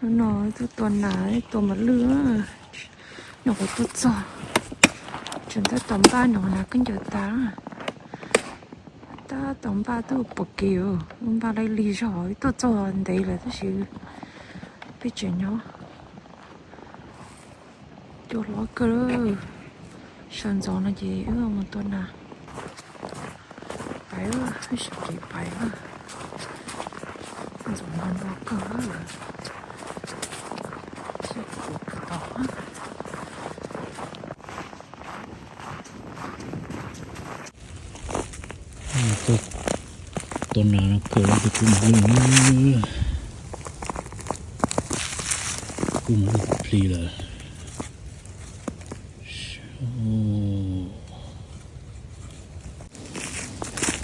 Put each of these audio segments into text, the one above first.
nó tôi nãy tôi mà lứa nó có tôi cho chúng ta tóm ba nó là cái giờ ta tóm ba tôi bực kiểu ba lấy lý do tôi cho anh đây là tôi sự bị chuyện nhỏ cho nó cơ sân gió là gì mà tôi nè phải cái sự gì phải rồi nó cơ tuần nào cỡ thì cũng pli là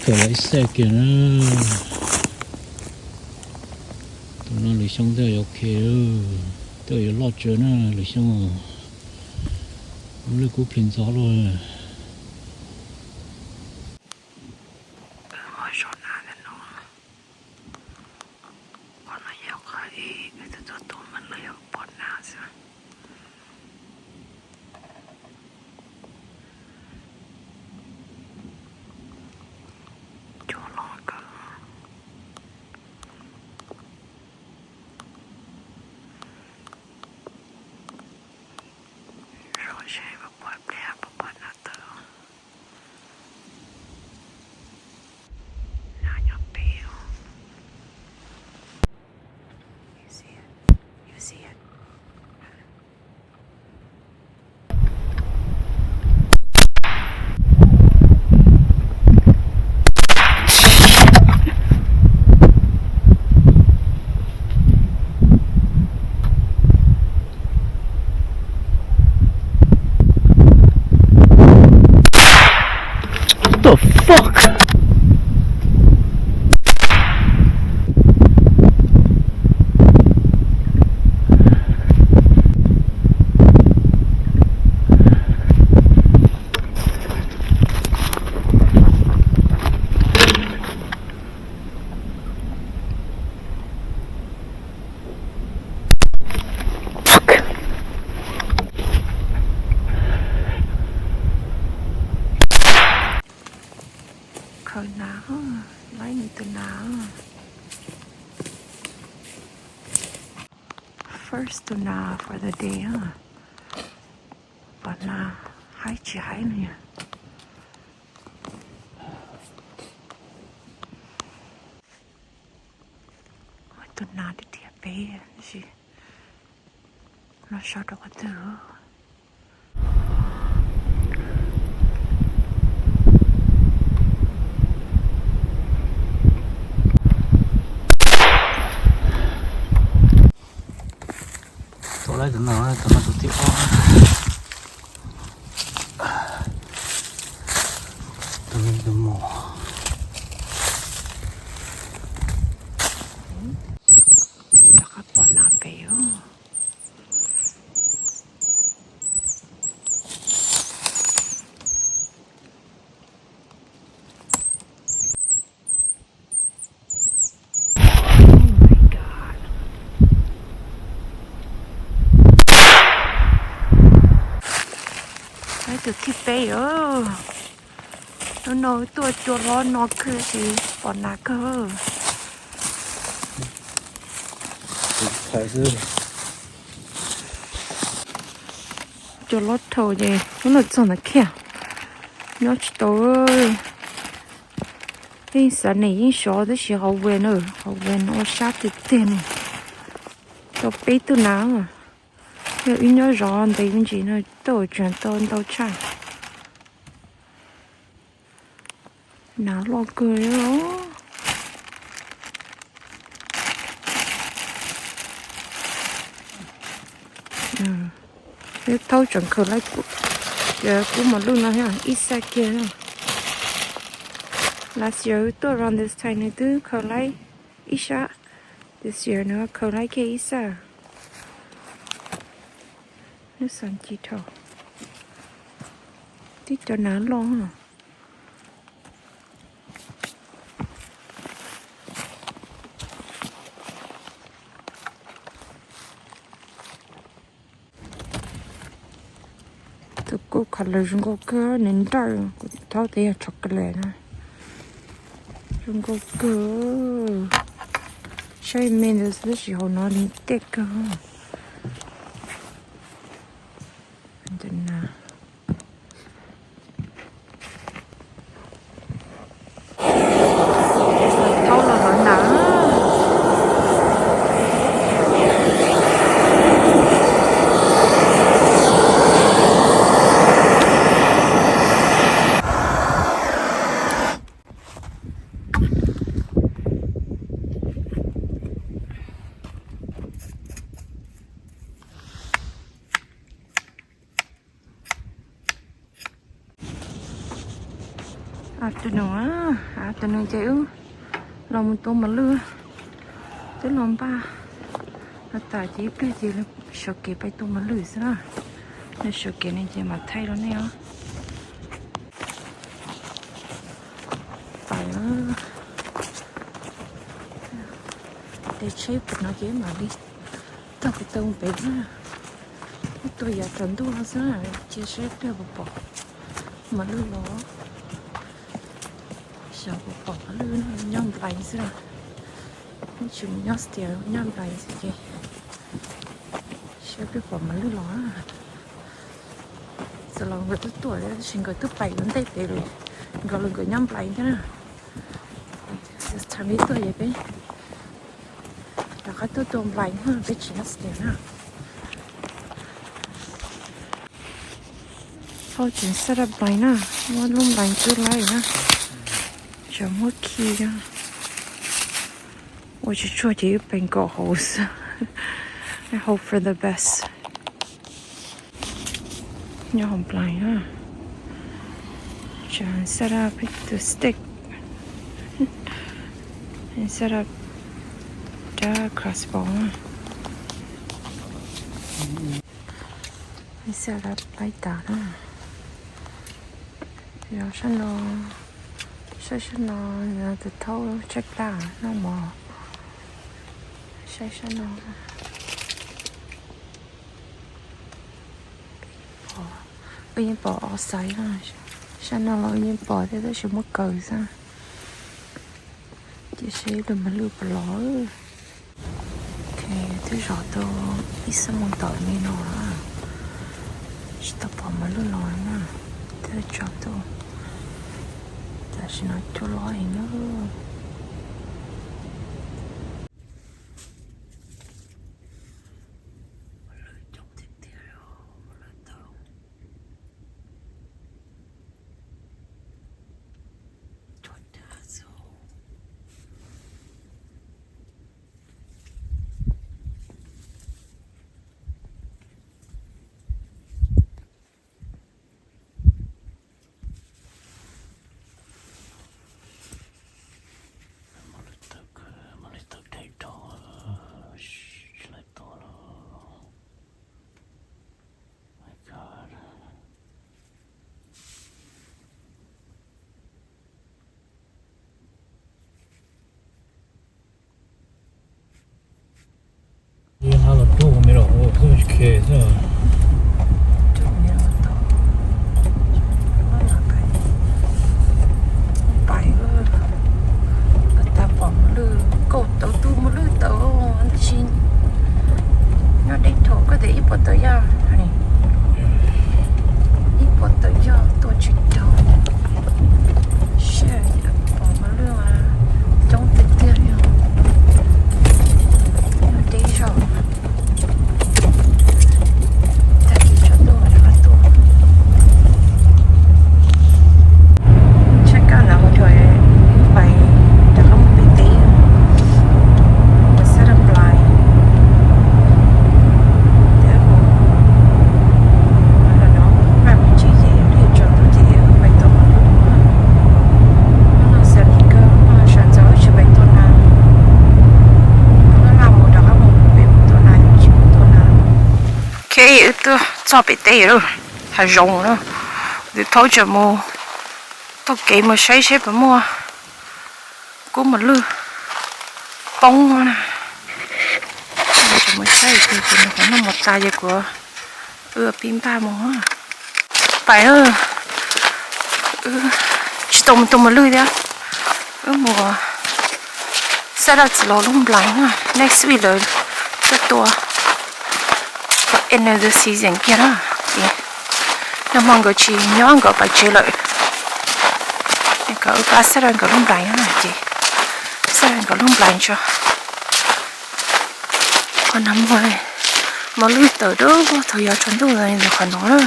cỡ lại xe kia nó tụi nó lấy xong rồi ok tôi lo chuyện nó lấy xong rồi lấy cú phiền gió rồi the fuck? khởi não lấy những từ não first to now for the day và là hai chỉ hai nè từ nào đi tiệp bé gì nó sao đâu có từ lại tụi nó tụi tiếp tụi mò chắc là bọn nào béo từ khi bé nó nói tôi cho nó cứ gì bọn nào cơ phải chứ cho lót thầu gì nó là cho nó kia nó chỉ tôi cái sản này những số đó chỉ hậu về nữa hậu về nó sát từ tiền cho bé từ nào mà nếu in nhớ rõ thì những gì nó tôi chuyển tôi đâu chả nào lo cười đó cái thâu chuẩn khởi lại của một lúc nào ha ít xa kia last year tôi around this time này tôi khởi lại ít xa this year nữa khởi lại cái ít xa nó sản chi thầu tí cho nó lo hả tụi cô khá là rung cô cơ nên trời tháo thế chocolate nè rung cô cơ chơi mình là rất là nó đi tết cơ nè tháo là nó nè afternoon chứ lòng tôm mà lưa tới lòng ba nó tại chỉ cái gì là sợ kịp phải tôm mà lưa sao nó sợ kịp nên chỉ mà thay đó nè phải để shape nó dễ mà đi tao phải tôm bé nữa tôi giờ trần tôi nó sao chia sẻ theo bộ mà lưa nó sợ bộ lưa nó nhom lại sao nó chừng nhót tiền nhom lại sao vậy sẽ biết bỏ mà lưa nó giờ lòng người tuổi đấy xin người thứ bảy đến đây để rồi gọi là người nhom lại thế nào thằng ấy tuổi vậy bé đã có tôi tôm lại hơn biết chỉ nhót tiền nào thôi chuyện sẽ là bài nè muốn luôn bài cứ lại nè chờ mỗi khi nha tôi chỉ cho chị bên cổ hose I hope for the best nhớ không bài nè chờ set up the stick and set up the crossbow and set up like that rồi sao nó từ thâu check ra nó mò sao nó bây giờ bỏ sấy ra sao nó lo như bỏ thế đó chỉ mất cờ ra chỉ sẽ đừng mà lưu bỏ lỡ ok thứ rõ tôi ít xong một tỏi này nó chỉ tập bỏ mà lưu lòi mà thế cho tôi 다시 나 졸라이나 하나 또 오미라 그렇게 해서 nó đi thổ có thể ít bỏ tới ra này ít bỏ tới ra tôi chỉ đầu share bỏ mà lương à trong tiền tiền nó đi rồi tại vì cho tôi là tôi check out là một thời phải đã có một tí set up lại tôi cho bị tê rồi thà rồng nữa để thôi chờ mua tôi kể mà xây xếp mà mua của một lư bông nè mà xây thì nó có một tay của pin ba mỏ phải chỉ tôm mà lười đấy mùa sẽ là chỉ lo lung lạnh next week rồi rất to có another season kia đó nó mong cái chi nhớ cái bài chơi lại cái sẽ là cái lung lạnh này chị sẽ là cái lung lạnh cho còn nằm rồi mà lười tới đó thời gian chuẩn bị rồi được còn nó nữa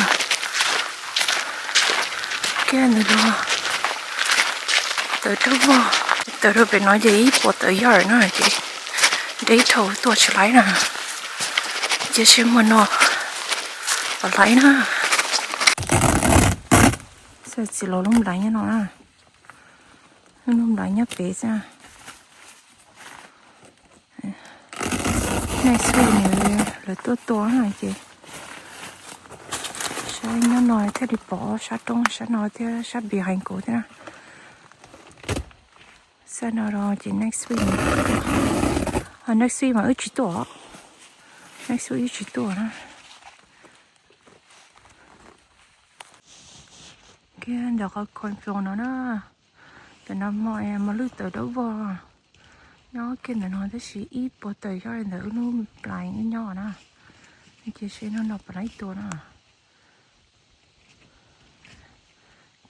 cái này đó tới đâu phải nói gì bỏ tới giờ nữa chị đấy thầu tôi chỉ lấy nè chỉ xem mà nó và lấy nữa sao chỉ lo lung lấy nó lung lấy nhá bé ra này suy nghĩ là tôi này chị sao nó nói thế thì bỏ sao trong sao nói thế sao bị hành cổ thế nào sao nó rồi chị next week next week mà ít chỉ tổ next week ít chỉ tổ đó kia được cái con phiền nó đó từ năm mọi mà lướt từ đâu vào nó kia là nói thế gì ít bỏ từ cho nên nó lại nhỏ nè chị sẽ nó nộp lấyตัวnè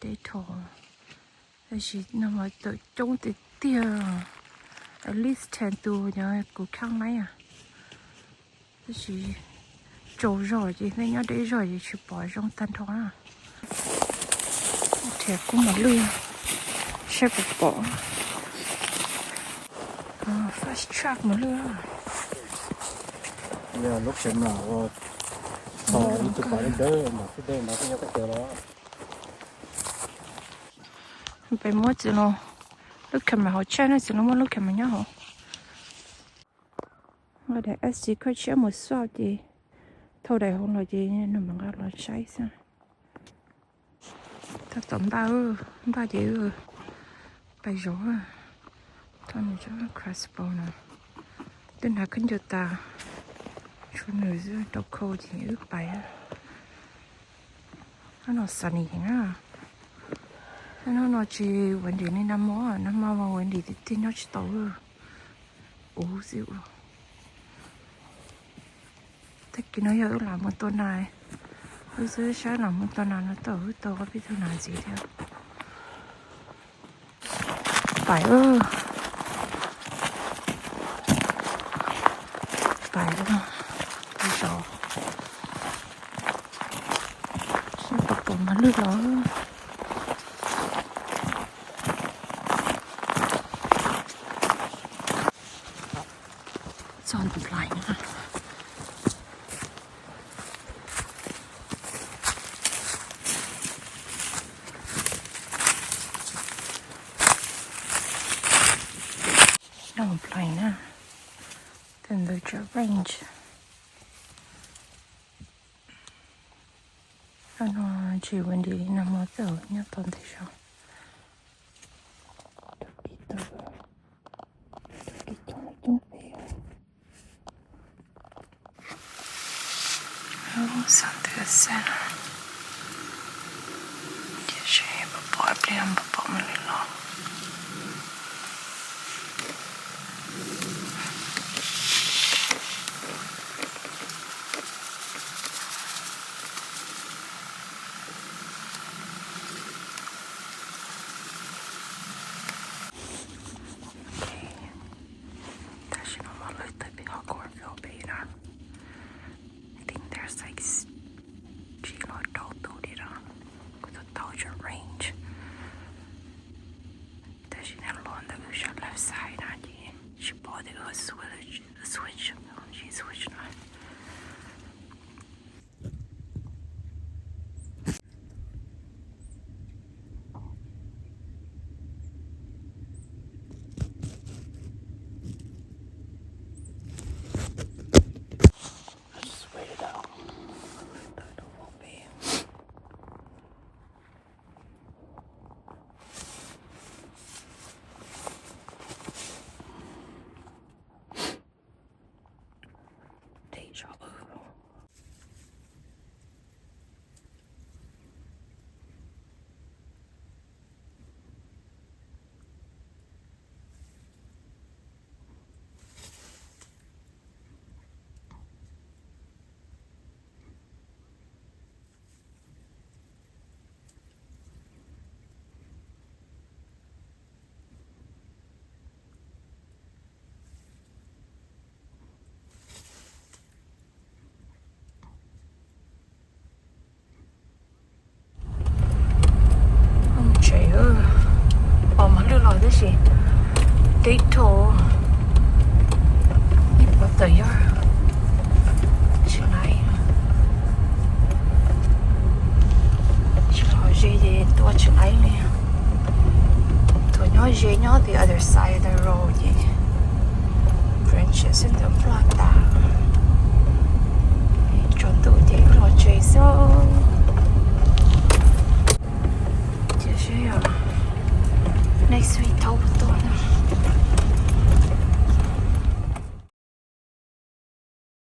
để thổ thế gì nó mà từ trong từ tia at least 10 tuổi nhớ cụ khang mấy thế gì trâu rồi chị thấy nhớ đấy rồi chị bỏ trong tan thổ nè thì cũng mà lười sẽ bỏ fast track mà lười giờ lúc xem nào thôi tôi phải đỡ mà cái đỡ mà cái nhau cái kiểu đó phải mua gì luôn lúc cầm mà họ chơi nó chỉ nó mua lúc cầm mà nhá họ ở đây anh chỉ có chơi một số gì thôi đây không là gì nó mà gọi là trái sao ta tóm ba gì bây giờ thôi mình cho crossbow nè tên là kinh doanh ta cho người dưới độc khâu thì ướp bài nó sunny nữa nó chỉ vấn đề này năm mỏ mà vấn đề thì nó chỉ tàu dịu thế cái nó giờ làm một tuần này ở dưới sáng làm một tuần nào nó tàu có biết thứ nào gì theo phải phải đúng không bây giờ sẽ bật bổng nó lướt đó chọn được lại nữa đồng lại nè then the range nó chỉ vấn đề nằm ở chỗ nhá toàn thế sao Santiago sen. Jag ser bara blir han på mig lilla. Đi thổ ít bao tới giờ chuyện này chuyện hỏi gì thì tôi chuyện này nè tôi nói gì nhớ the other side of the road gì branches in the block ta chọn tụ thì lo chơi sao chỉ là next week thâu một tuần